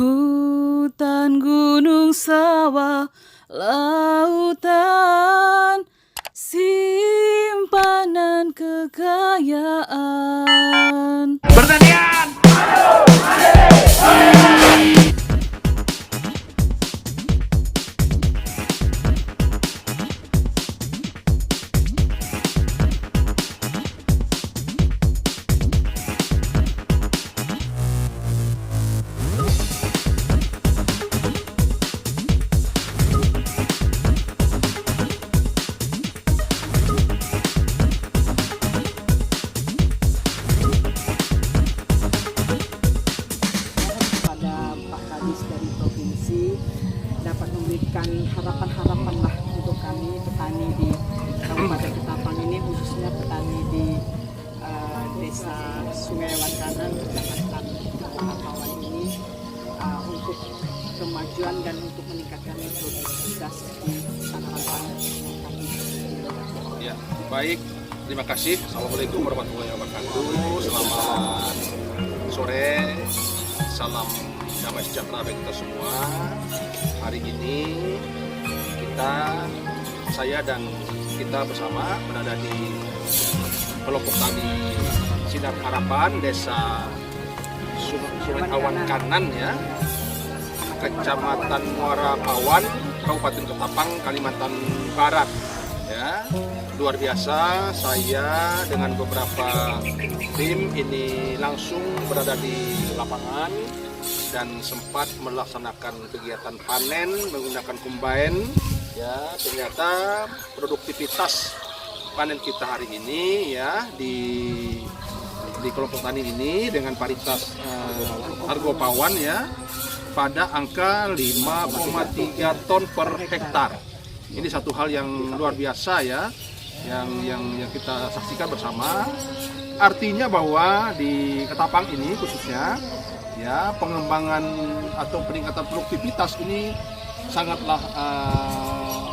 Hutan, gunung, sawah, lautan, simpanan kekayaan. Pertanian. Pada Pak Kadis dari provinsi dapat memberikan harapan-harapan lah untuk kami petani di Kabupaten Ketapang ini, khususnya petani di Desa Sungai Wankanan, Kecamatan Kapawan ini, untuk kemajuan dan untuk meningkatkan produktivitas di tanaman pangan kami. Ya, baik. Terima kasih. Assalamualaikum warahmatullahi wabarakatuh. Selamat sore. Salam damai sejahtera bagi kita semua. Hari ini saya dan kita bersama berada di kelompok tani Sinar Harapan, Desa Sungai Awan Kanan, ya, Kecamatan Muara Pawan, Kabupaten Ketapang, Kalimantan Barat. Ya, luar biasa, saya dengan beberapa tim ini langsung berada di lapangan dan sempat melaksanakan kegiatan panen menggunakan combine. Ya, ternyata produktivitas panen kita hari ini, ya, di kelompok tani ini dengan paritas Argo Pawan, ya, pada angka 5,3 ton per hektar. Ini satu hal yang luar biasa, ya, yang kita saksikan bersama. Artinya bahwa di Ketapang ini khususnya, ya, pengembangan atau peningkatan produktivitas ini sangatlah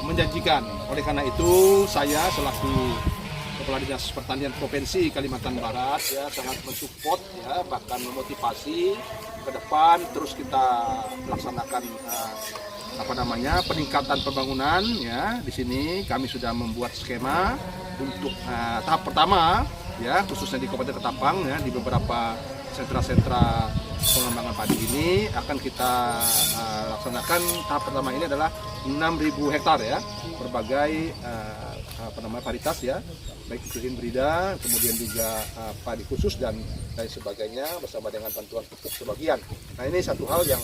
menjanjikan. Oleh karena itu saya selaku Kepala Dinas Pertanian Provinsi Kalimantan Barat, ya, sangat mensupport, ya, bahkan memotivasi ke depan terus kita laksanakan peningkatan pembangunan, ya. Di sini kami sudah membuat skema untuk tahap pertama, ya, khususnya di Kabupaten Ketapang, ya, di beberapa sentra-sentra pengembangan padi ini akan kita laksanakan. Tahap pertama ini adalah 6.000 hektar, ya, berbagai varietas, ya, baik itu hibrida, kemudian juga padi khusus dan lain sebagainya bersama dengan bantuan pupuk sebagian. Nah, ini satu hal yang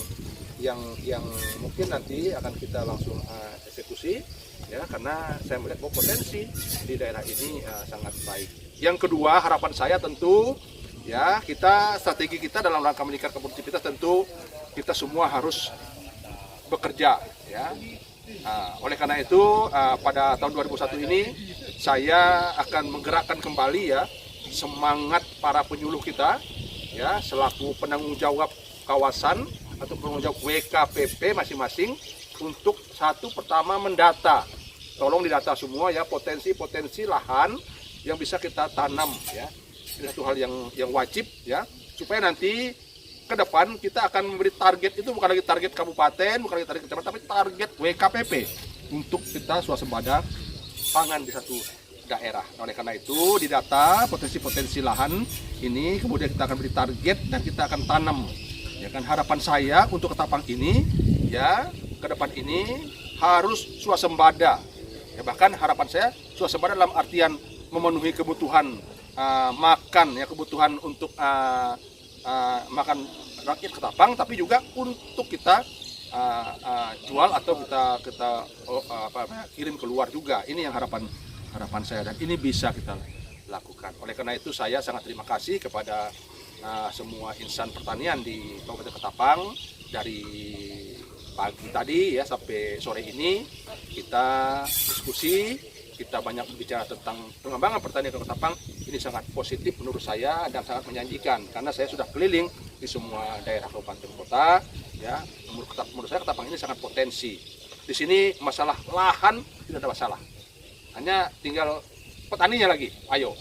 mungkin nanti akan kita langsung eksekusi, ya, karena saya melihat bahwa potensi di daerah ini sangat baik. Yang kedua, harapan saya tentu, ya, strategi kita dalam rangka meningkatkan produktivitas tentu kita semua harus bekerja, ya. Oleh karena itu pada tahun 2001 ini saya akan menggerakkan kembali, ya, semangat para penyuluh kita, ya, selaku penanggung jawab kawasan atau penanggung jawab WKPP masing-masing untuk pertama mendata. Tolong didata semua, ya, potensi lahan yang bisa kita tanam, ya. Ini satu hal yang wajib, ya, supaya nanti ke depan kita akan memberi target, itu bukan lagi target kabupaten, bukan lagi target kecamatan, tapi target WKPP untuk kita swasembada pangan di satu daerah. Nah, oleh karena itu didata potensi-potensi lahan ini, kemudian kita akan beri target dan kita akan tanam. Ya kan, harapan saya untuk Ketapang ini, ya, ke depan ini harus swasembada. Ya, bahkan harapan saya swasembada dalam artian memenuhi kebutuhan makan, ya, kebutuhan untuk makan rakyat Ketapang, tapi juga untuk kita jual atau kita kirim keluar juga. Ini yang harapan saya dan ini bisa kita lakukan. Oleh karena itu saya sangat terima kasih kepada semua insan pertanian di Kabupaten Ketapang. Dari pagi tadi, ya, sampai sore ini kita diskusi, kita banyak berbicara tentang pengembangan pertanian di Ketapang. Ini sangat positif menurut saya dan sangat menjanjikan karena saya sudah keliling di semua daerah kabupaten kota, ya. Menurut saya Ketapang ini sangat potensi. Di sini masalah lahan tidak ada masalah, hanya tinggal petaninya lagi. Ayo,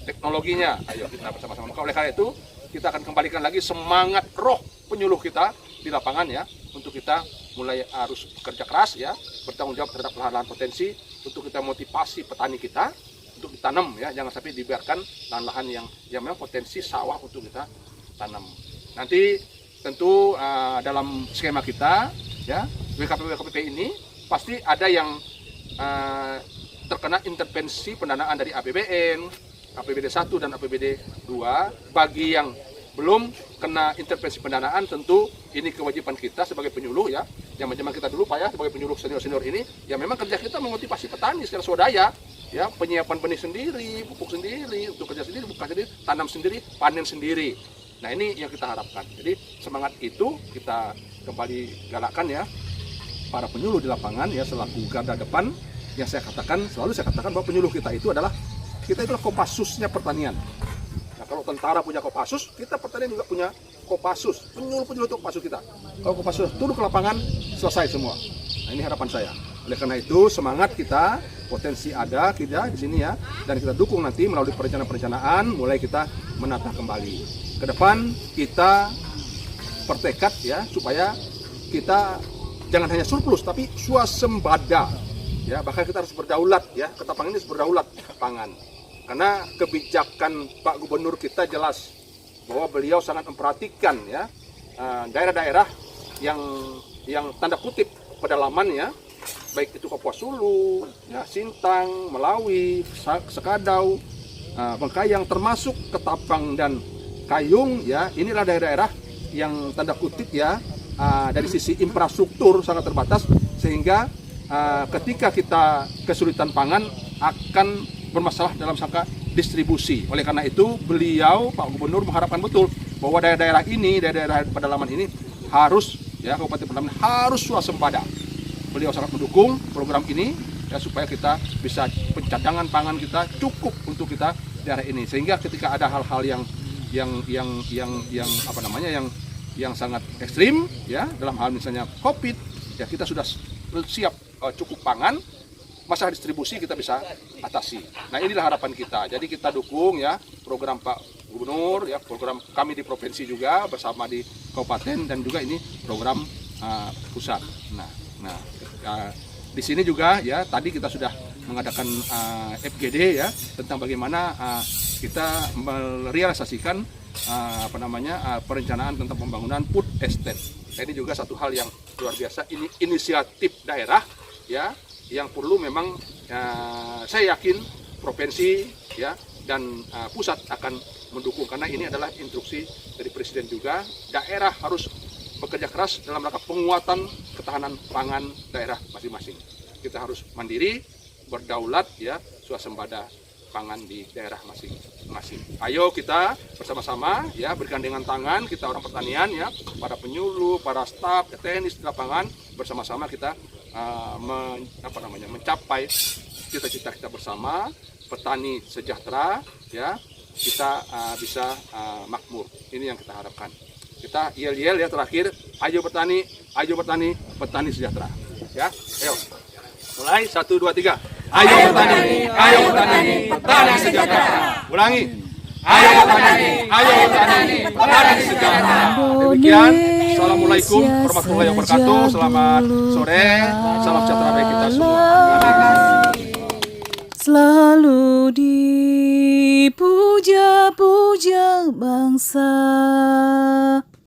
teknologinya, ayo kita bersama-sama. Maka oleh karena itu kita akan kembalikan lagi semangat roh penyuluh kita di lapangan ya, untuk kita mulai harus bekerja keras ya, bertanggung jawab terhadap lahan-lahan potensi, untuk kita motivasi petani kita untuk ditanam ya, jangan sampai dibiarkan lahan-lahan yang memang potensi sawah untuk kita tanam. Nanti tentu dalam skema kita ya, WKPP ini pasti ada yang terkena intervensi pendanaan dari APBN, APBD 1 dan APBD 2. Bagi yang belum kena intervensi pendanaan, tentu ini kewajiban kita sebagai penyuluh ya, yang zaman kita dulu Pak ya, sebagai penyuluh senior-senior ini, ya memang kerja kita memotivasi petani secara swadaya ya, penyiapan benih sendiri, pupuk sendiri, untuk kerja sendiri, buka sendiri, tanam sendiri, panen sendiri. Nah ini yang kita harapkan. Jadi semangat itu kita kembali galakkan ya, para penyuluh di lapangan ya, selaku garda depan. Yang saya katakan, selalu saya katakan bahwa penyuluh kita itulah Kopassusnya pertanian. Nah, kalau tentara punya Kopassus, kita pertanian juga punya Kopassus. Penyuluh itu Kopassus kita. Kalau Kopassus turun ke lapangan, selesai semua. Nah, ini harapan saya. Oleh karena itu, semangat kita, potensi ada kita di sini ya, dan kita dukung nanti melalui perencanaan-perencanaan, mulai kita menata kembali. Ke depan kita bertekad ya, supaya kita jangan hanya surplus, tapi swasembada. Ya, bahkan kita harus berdaulat ya, Ketapang ini harus berdaulat pangan. Karena kebijakan Pak Gubernur kita jelas bahwa beliau sangat memperhatikan ya daerah-daerah yang tanda kutip pedalaman ya, baik itu Kapuas Hulu, ya, Sintang, Melawi, Sekadau, Bengkayang, termasuk Ketapang dan Kayung ya, inilah daerah-daerah yang tanda kutip ya dari sisi infrastruktur sangat terbatas, sehingga ketika kita kesulitan pangan akan bermasalah dalam sangka distribusi. Oleh karena itu beliau Pak Gubernur mengharapkan betul bahwa daerah-daerah ini, daerah-daerah pedalaman ini harus ya, Kabupaten Pedalaman harus swasembada. Beliau sangat mendukung program ini ya, supaya kita bisa pencadangan pangan kita cukup untuk kita daerah ini, sehingga ketika ada hal-hal yang sangat ekstrim ya, dalam hal misalnya COVID ya, kita sudah siap cukup pangan, masalah distribusi kita bisa atasi. Nah inilah harapan kita. Jadi kita dukung ya program Pak Gubernur ya, program kami di provinsi juga bersama di kabupaten, dan juga ini program pusat. Nah di sini juga ya, tadi kita sudah mengadakan FGD ya, tentang bagaimana kita merealisasikan perencanaan tentang pembangunan food estate. Ini juga satu hal yang luar biasa, ini inisiatif daerah ya, yang perlu memang saya yakin provinsi ya dan pusat akan mendukung, karena ini adalah instruksi dari Presiden juga. Daerah harus bekerja keras dalam rangka penguatan ketahanan pangan daerah masing-masing. Kita harus mandiri, berdaulat ya, swasembada pangan di daerah masing-masing. Ayo kita bersama-sama ya, bergandengan tangan, kita orang pertanian ya, para penyuluh, para staf, teknis di lapangan, bersama-sama kita mencapai cita-cita kita bersama, petani sejahtera ya, kita bisa makmur. Ini yang kita harapkan. Kita yel-yel ya terakhir, ayo petani, petani sejahtera. Ya, ayo. Mulai 1 2 3. Ayo petani, petani sejahtera. Ulangi. Ayo petani, petani sejahtera. Demikian. Assalamualaikum warahmatullahi wabarakatuh. Selamat sore. Salam sejahtera bagi kita semua. Selalu dipuja-puja bangsa.